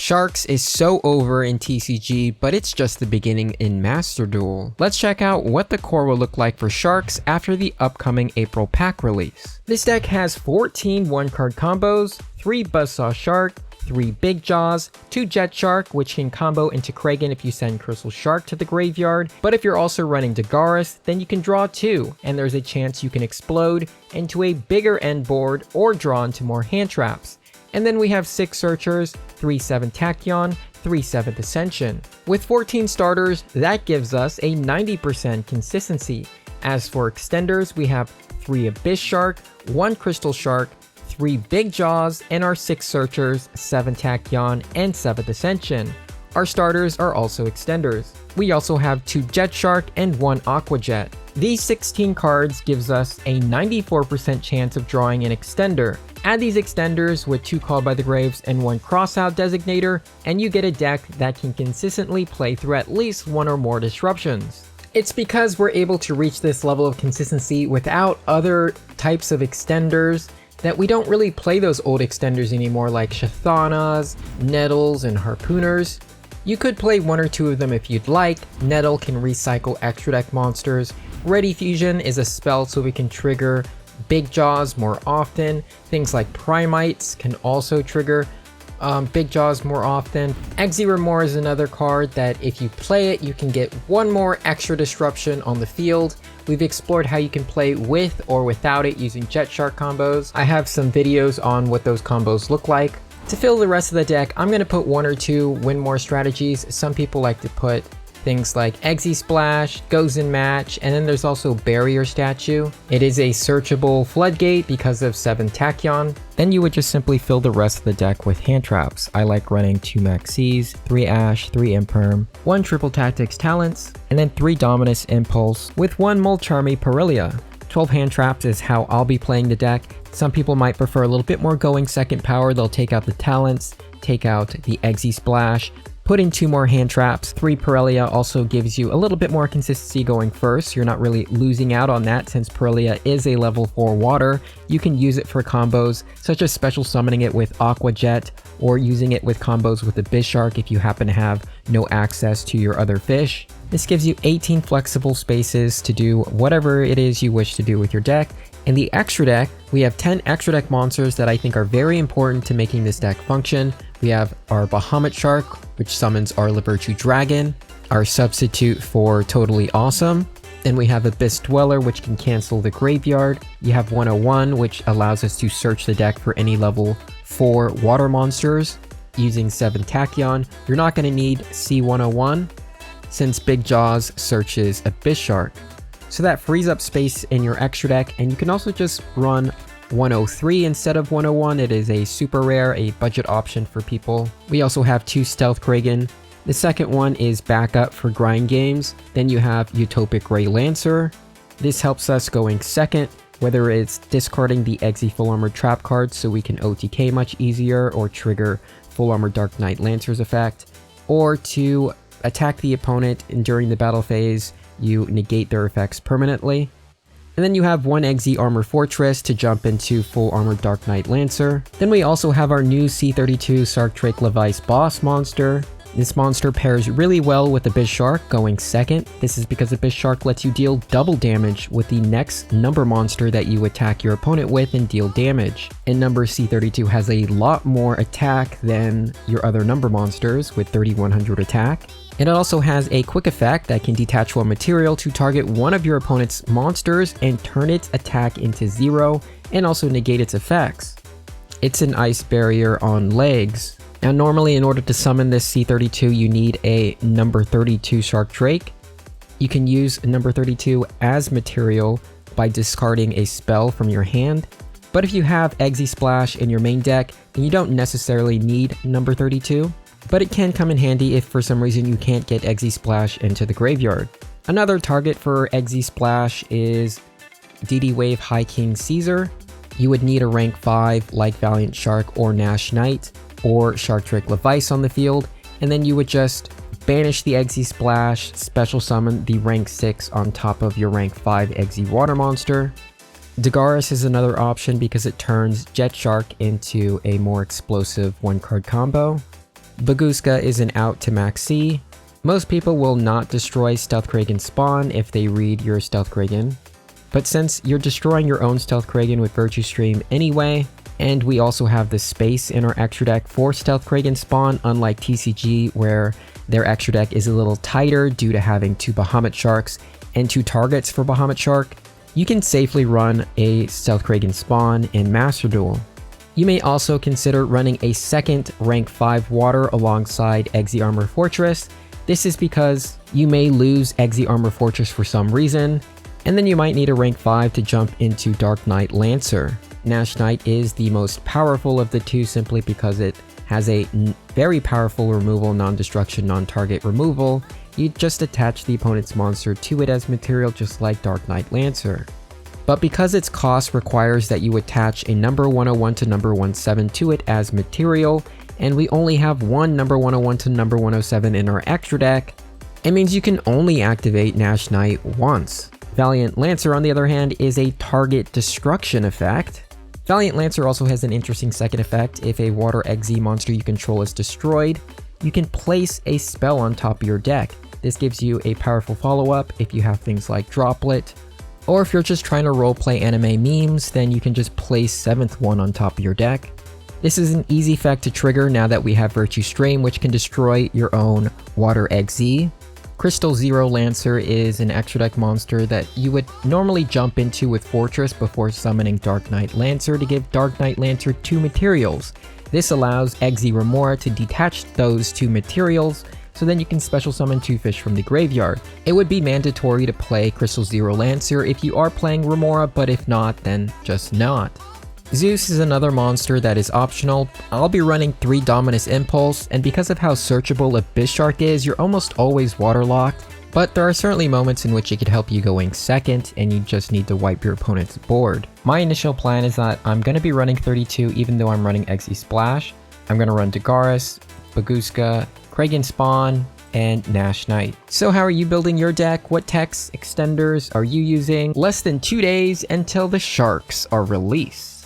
Sharks is so over in TCG, but it's just the beginning in MasterDuel. Let's check out what the core will look like for Sharks after the upcoming April pack release. This deck has 14 one-card combos, 3 Buzzsaw Shark, 3 Big Jaws, 2 Jet Shark, which can combo into Kragan if you send Crystal Shark to the graveyard, but if you're also running DECKLIST, then you can draw 2, and there's a chance you can explode into a bigger end board or draw into more hand traps. And then we have 6 Searchers, 3 7th Tachyon, 3 7th Ascension. With 14 starters, that gives us a 90% consistency. As for extenders, we have 3 Abyss Shark, 1 Crystal Shark, 3 Big Jaws, and our 6 Searchers, 7 Tachyon, and 7th Ascension. Our starters are also extenders. We also have 2 Jet Shark and 1 Aqua Jet. These 16 cards gives us a 94% chance of drawing an extender. Add these extenders with 2 Called by the Graves and 1 Crossout Designator, and you get a deck that can consistently play through at least 1 or more disruptions. It's because we're able to reach this level of consistency without other types of extenders that we don't really play those old extenders anymore, like Shathanas, Nettles, and Harpooners. You could play 1 or 2 of them if you'd like. Nettle can recycle extra deck monsters. Ready Fusion is a spell so we can trigger Big Jaws more often. Things like Primites can also trigger Big Jaws more often. Exi is another card that if you play it, you can get 1 more extra disruption on the field. We've explored how you can play with or without it using Jet Shark combos. I have some videos on what those combos look like. To fill the rest of the deck, I'm going to put 1 or 2 win more strategies. Some people like to put things like Exi Splash, Goes in Match, and then there's also Barrier Statue. It is a searchable floodgate because of 7 Tachyon. Then you would just simply fill the rest of the deck with hand traps. I like running 2 Maxis, 3 Ash, 3 Imperm, 1 Triple Tactics Talents, and then 3 Dominus Impulse with 1 Mulcharmy Parillia. 12 hand traps is how I'll be playing the deck. Some people might prefer a little bit more going second power. They'll take out the Talents, take out the Exi Splash, put in 2 more hand traps. 3 Parillia also gives you a little bit more consistency going first. You're not really losing out on that since Parillia is a level 4 water. You can use it for combos such as special summoning it with Aqua Jet or using it with combos with Abyss Shark if you happen to have no access to your other fish. This gives you 18 flexible spaces to do whatever it is you wish to do with your deck. In the extra deck, we have 10 extra deck monsters that I think are very important to making this deck function. We have our Bahamut Shark, which summons our Libertu Dragon, our substitute for Totally Awesome. Then we have Abyss Dweller, which can cancel the graveyard. You have 101, which allows us to search the deck for any level 4 water monsters using 7 Tachyon. You're not going to need C101 since Big Jaws searches Abyss Shark. So that frees up space in your extra deck, and you can also just run 103 instead of 101. It is a super rare, a budget option for people. We also have 2 Stealth Kragan. The second one is backup for grind games. Then you have Utopic Ray Lancer. This helps us going second, whether it's discarding the Exi Full Armor Trap card so we can OTK much easier or trigger Full Armor Dark Knight Lancer's effect, or to attack the opponent and during the battle phase, you negate their effects permanently. And then you have 1 Exi Armor Fortress to jump into Full Armor Dark Knight Lancer. Then we also have our new C32 Sarktrake Levice boss monster. This monster pairs really well with Abyss Shark going second. This is because Abyss Shark lets you deal double damage with the next number monster that you attack your opponent with and deal damage. And number C32 has a lot more attack than your other number monsters with 3100 attack. And it also has a quick effect that can detach 1 material to target one of your opponent's monsters and turn its attack into 0 and also negate its effects. It's an ice barrier on legs. Now normally in order to summon this C32 you need a number 32 Sarktrake. You can use number 32 as material by discarding a spell from your hand. But if you have Exi Splash in your main deck, then you don't necessarily need number 32. But it can come in handy if for some reason you can't get Exi Splash into the graveyard. Another target for Exi Splash is DD Wave High King Caesar. You would need a rank 5 like Valiant Shark or Nash Knight or Sarktrake Levice on the field, and then you would just banish the Exi Splash, special summon the rank 6 on top of your rank 5 Exi Water monster. DECKLIST is another option because it turns Jet Shark into a more explosive 1-card combo. Baguska is an out to max C. Most people will not destroy Stealth Kraken spawn if they read your Stealth Kraken. But since you're destroying your own Stealth Kraken with Virtue Stream anyway, and we also have the space in our extra deck for Stealth Kraken spawn, unlike TCG where their extra deck is a little tighter due to having 2 Bahamut Sharks and 2 targets for Bahamut Shark, you can safely run a Stealth Kraken spawn in MasterDuel. You may also consider running a second rank 5 water alongside Exi Armor Fortress. This is because you may lose Exi Armor Fortress for some reason, and then you might need a rank 5 to jump into Dark Knight Lancer. Nash Knight is the most powerful of the two simply because it has a very powerful removal, non-destruction, non-target removal. You just attach the opponent's monster to it as material just like Dark Knight Lancer. But because its cost requires that you attach a number 101 to number 107 to it as material, and we only have one number 101 to number 107 in our extra deck, it means you can only activate Nash Knight once. Valiant Lancer, on the other hand, is a target destruction effect. Valiant Lancer also has an interesting second effect. If a Water Exi monster you control is destroyed, you can place a spell on top of your deck. This gives you a powerful follow-up if you have things like Droplet, or if you're just trying to roleplay anime memes, then you can just place 7th one on top of your deck. This is an easy effect to trigger now that we have Virtue Stream, which can destroy your own Water Exi. Crystal Zero Lancer is an extra deck monster that you would normally jump into with Fortress before summoning Dark Knight Lancer to give Dark Knight Lancer 2 materials. This allows Exi Remora to detach those 2 materials, so then you can special summon 2 fish from the graveyard. It would be mandatory to play Crystal Zero Lancer if you are playing Remora, but if not, then just not. Zeus is another monster that is optional. I'll be running 3 Dominus Impulse, and because of how searchable Abyss Shark is, you're almost always waterlocked, but there are certainly moments in which it could help you going second, and you just need to wipe your opponent's board. My initial plan is that I'm going to be running 32 even though I'm running Exi Splash. I'm going to run Dagaris, Baguska, Kraken Spawn, and Nash Knight. So how are you building your deck? What techs, extenders are you using? Less than 2 days until the Sharks are released.